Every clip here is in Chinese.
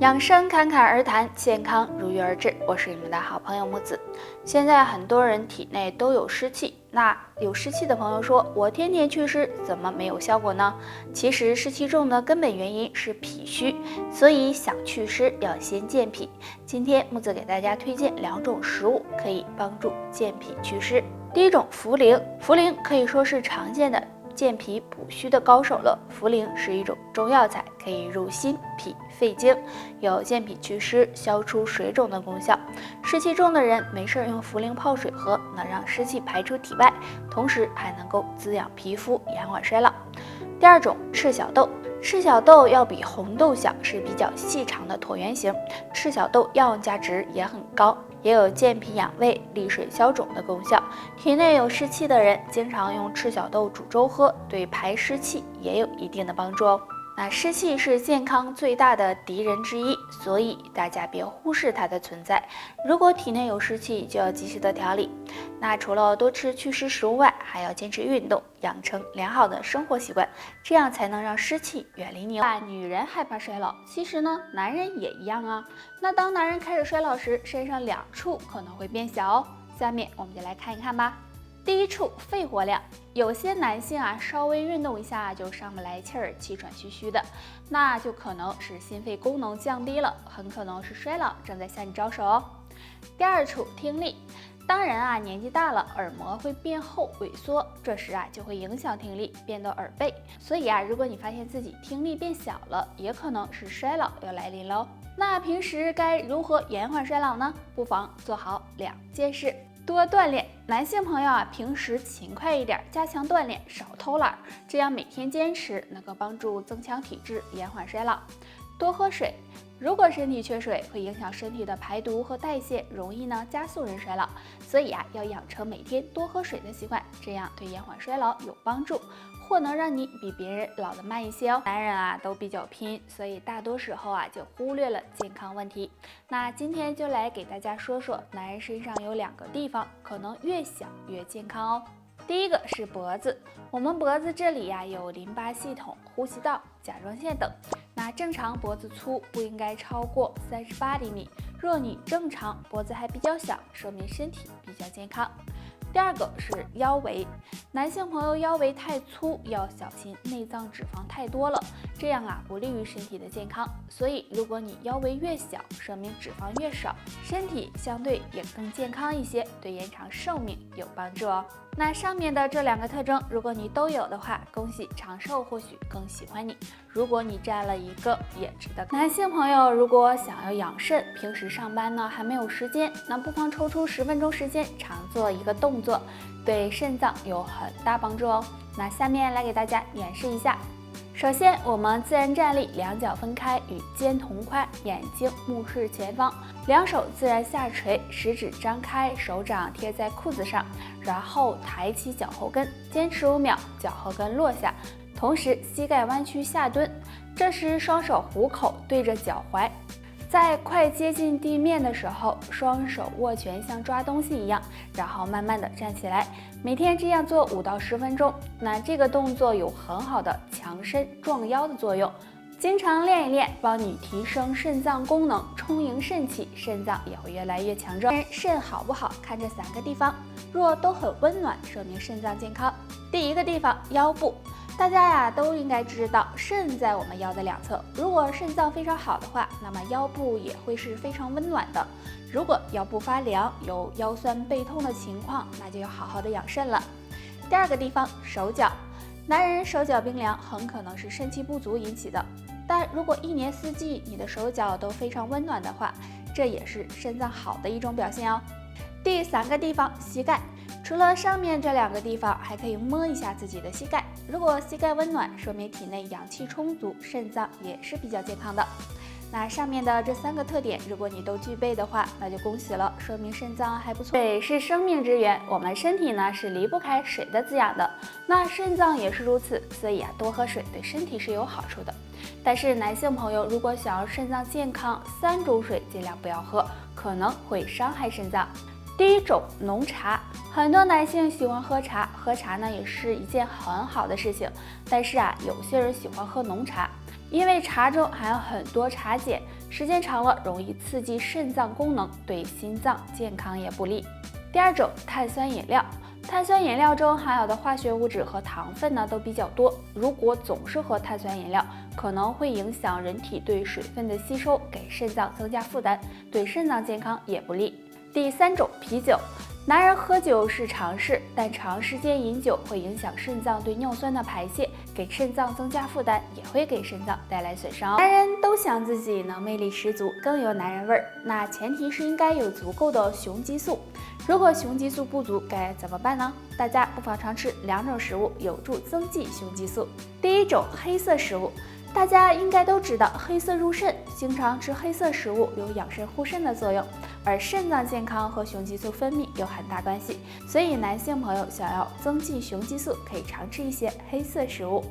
养生侃侃而谈，健康如约而至。我是你们的好朋友木子。现在很多人体内都有湿气，那有湿气的朋友说，我天天祛湿，怎么没有效果呢？其实湿气重的根本原因是脾虚，所以想祛湿要先健脾。今天木子给大家推荐2种食物，可以帮助健脾祛湿。第一种，茯苓。茯苓可以说是常见的健脾补虚的高手了。茯苓是一种中药材，可以入心、脾、肺经，有健脾祛湿、消除水肿的功效。湿气重的人没事用茯苓泡水喝，能让湿气排出体外，同时还能够滋养皮肤，延缓衰老。第二种，赤小豆。赤小豆要比红豆小，是比较细长的椭圆形。赤小豆药用价值也很高，也有健脾养胃、利水消肿的功效。体内有湿气的人，经常用赤小豆煮粥喝，对排湿气也有一定的帮助哦。那湿气是健康最大的敌人之一，所以大家别忽视它的存在。如果体内有湿气，就要及时的调理。那除了多吃祛湿食物外，还要坚持运动，养成良好的生活习惯，这样才能让湿气远离你哦。女人害怕衰老，其实呢，男人也一样啊。那当男人开始衰老时，身上2处可能会变小哦。下面我们就来看一看吧。第一处，肺活量。有些男性稍微运动一下就上不来气儿，气喘吁吁的，那就可能是心肺功能降低了，很可能是衰老正在向你招手哦。第二处，听力。当人年纪大了，耳膜会变厚萎缩，这时就会影响听力，变得耳背。所以如果你发现自己听力变小了，也可能是衰老要来临喽。那平时该如何延缓衰老呢？不妨做好2件事。多锻炼，男性朋友平时勤快一点，加强锻炼，少偷懒，这样每天坚持能够帮助增强体质，延缓衰老。多喝水，如果身体缺水，会影响身体的排毒和代谢，容易加速人衰老，所以要养成每天多喝水的习惯，这样对延缓衰老有帮助，或能让你比别人老得慢一些哦。男人都比较拼，所以大多时候就忽略了健康问题。那今天就来给大家说说，男人身上有2个地方可能越小越健康哦。第一个是脖子，我们脖子这里有淋巴系统、呼吸道、甲状腺等。那正常脖子粗不应该超过38厘米，若你正常脖子还比较小，说明身体比较健康。第二个是腰围，男性朋友腰围太粗要小心内脏脂肪太多了，这样不利于身体的健康。所以如果你腰围越小，说明脂肪越少，身体相对也更健康一些，对延长寿命有帮助哦。那上面的这2个特征，如果你都有的话，恭喜长寿或许更喜欢你。如果你占了1个，也值得。男性朋友如果想要养肾，平时上班呢还没有时间，那不妨抽出10分钟时间，常做一个动作，对肾脏有很大帮助哦。那下面来给大家演示一下。首先，我们自然站立，2脚分开，与肩同宽，眼睛目视前方，2手自然下垂，食指张开，手掌贴在裤子上，然后抬起脚后跟，坚持5秒，脚后跟落下，同时膝盖弯曲下蹲，这时双手虎口对着脚踝。在快接近地面的时候，双手握拳像抓东西一样，然后慢慢的站起来。每天这样做5到10分钟，那这个动作有很好的强身壮腰的作用，经常练一练，帮你提升肾脏功能，充盈肾气，肾脏也会越来越强壮。肾好不好，看这3个地方，若都很温暖，说明肾脏健康。第一个地方，腰部。大家都应该知道，肾在我们腰的2侧。如果肾脏非常好的话，那么腰部也会是非常温暖的。如果腰部发凉，有腰酸背痛的情况，那就要好好的养肾了。第2个地方，手脚。男人手脚冰凉，很可能是肾气不足引起的。但如果1年4季你的手脚都非常温暖的话，这也是肾脏好的一种表现哦。第3个地方，膝盖。除了上面这2个地方，还可以摸一下自己的膝盖。如果膝盖温暖，说明体内阳气充足，肾脏也是比较健康的。那上面的这3个特点，如果你都具备的话，那就恭喜了，说明肾脏还不错。水是生命之源，我们身体呢是离不开水的滋养的，那肾脏也是如此，所以多喝水对身体是有好处的。但是男性朋友如果想要肾脏健康，3种水尽量不要喝，可能会伤害肾脏。第1种，浓茶。很多男性喜欢喝茶，喝茶呢也是一件很好的事情，但是有些人喜欢喝浓茶。因为茶中含有很多茶碱，时间长了容易刺激肾脏功能，对心脏健康也不利。第二种，碳酸饮料。碳酸饮料中含有的化学物质和糖分呢都比较多，如果总是喝碳酸饮料，可能会影响人体对水分的吸收，给肾脏增加负担，对肾脏健康也不利。第三种，啤酒。男人喝酒是常事，但长时间饮酒会影响肾脏对尿酸的排泄，给肾脏增加负担，也会给肾脏带来损伤。男人都想自己能魅力十足，更有男人味儿，那前提是应该有足够的雄激素。如果雄激素不足，该怎么办呢？大家不妨尝试2种食物，有助增进雄激素。第一种，黑色食物。大家应该都知道，黑色入肾，经常吃黑色食物有养肾护肾的作用，而肾脏健康和雄激素分泌有很大关系，所以男性朋友想要增进雄激素，可以常吃一些黑色食物。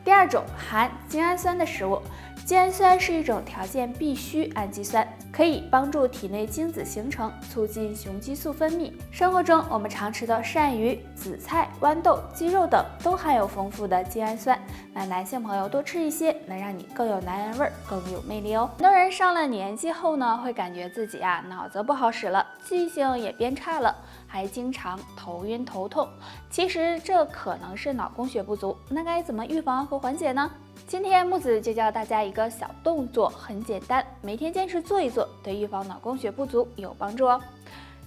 第二种，含精氨酸的食物。精氨酸是一种条件必需氨基酸，可以帮助体内精子形成，促进雄激素分泌。生活中我们常吃的鳝鱼、紫菜、豌豆、鸡肉等都含有丰富的精氨酸，那男性朋友多吃一些，能让你更有男人味儿，更有魅力哦。很多人上了年纪后呢，会感觉自己脑子不好使了，记性也变差了，还经常头晕头痛。其实这可能是脑供血不足，那该怎么预防和缓解呢？今天木子就教大家一个小动作，很简单，每天坚持做一做，对预防脑供血不足有帮助哦。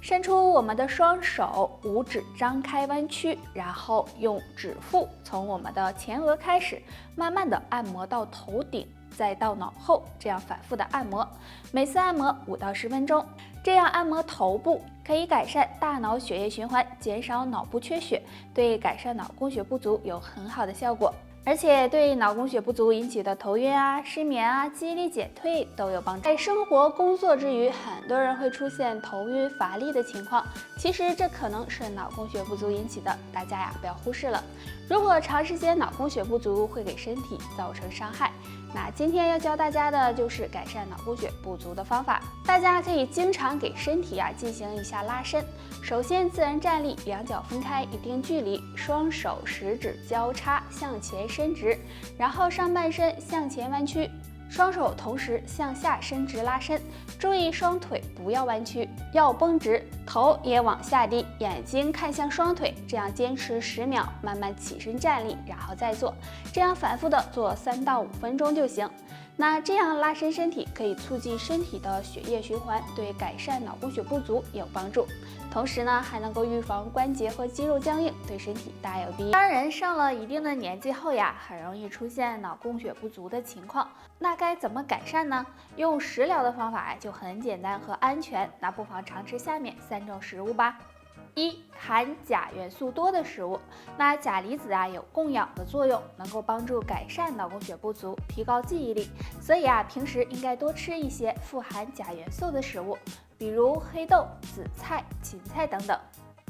伸出我们的双手，五指张开弯曲，然后用指腹从我们的前额开始，慢慢的按摩到头顶，再到脑后，这样反复的按摩，每次按摩5到10分钟。这样按摩头部可以改善大脑血液循环，减少脑部缺血，对改善脑供血不足有很好的效果。而且对脑供血不足引起的头晕失眠记忆力减退都有帮助。在生活工作之余，很多人会出现头晕乏力的情况，其实这可能是脑供血不足引起的，大家不要忽视了。如果长时间脑供血不足会给身体造成伤害，那今天要教大家的就是改善脑供血不足的方法。大家可以经常给身体进行一下拉伸。首先自然站立，两脚分开一定距离，双手食指交叉向前伸直，然后上半身向前弯曲，双手同时向下伸直拉伸，注意双腿不要弯曲，要绷直，头也往下低，眼睛看向双腿，这样坚持10秒，慢慢起身站立，然后再做，这样反复的做3到5分钟就行。那这样拉伸身体可以促进身体的血液循环，对改善脑供血不足有帮助。同时呢，还能够预防关节和肌肉僵硬，对身体大有裨益。当人上了一定的年纪后很容易出现脑供血不足的情况，那该怎么改善呢？用食疗的方法就很简单和安全，那不妨尝试下面3种食物吧。1. 含钾元素多的食物。那钾离子有供氧的作用，能够帮助改善脑供血不足，提高记忆力，所以平时应该多吃一些富含钾元素的食物，比如黑豆、紫菜、芹菜等等。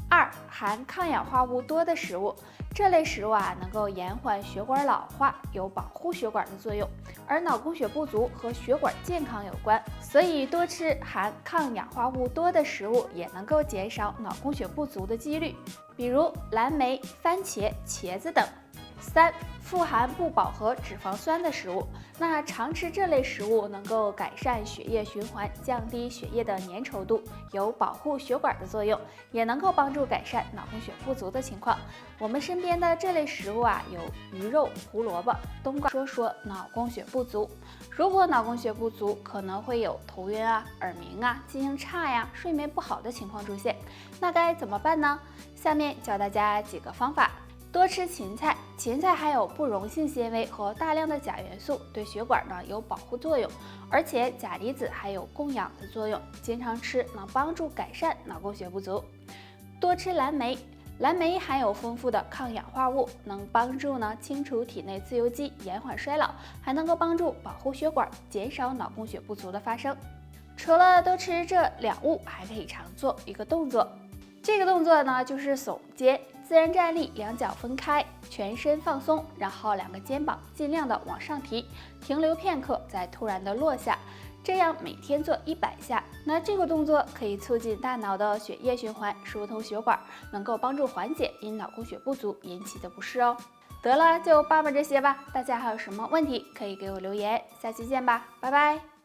2. 含抗氧化物多的食物。这类食物能够延缓血管老化，有保护血管的作用，而脑供血不足和血管健康有关，所以多吃含抗氧化物多的食物也能够减少脑供血不足的几率，比如蓝莓、番茄、茄子等。3. 富含不饱和脂肪酸的食物。那常吃这类食物能够改善血液循环，降低血液的粘稠度，有保护血管的作用，也能够帮助改善脑供血不足的情况。我们身边的这类食物有鱼肉、胡萝卜、冬瓜。说脑供血不足，如果脑供血不足，可能会有头晕耳鸣记性差睡眠不好的情况出现，那该怎么办呢？下面教大家几个方法。多吃芹菜，芹菜含有不溶性纤维和大量的钾元素，对血管有保护作用，而且钾离子还有供氧的作用，经常吃能帮助改善脑供血不足。多吃蓝莓，蓝莓含有丰富的抗氧化物，能帮助清除体内自由基，延缓衰老，还能够帮助保护血管，减少脑供血不足的发生。除了多吃这2物，还可以常做一个动作，这个动作就是耸肩。自然站立，两脚分开，全身放松，然后2个肩膀尽量的往上提，停留片刻，再突然的落下，这样每天做100下。那这个动作可以促进大脑的血液循环，疏通血管，能够帮助缓解因脑供血不足引起的不适哦。得了，就爸爸这些吧。大家还有什么问题可以给我留言，下期见吧，拜拜。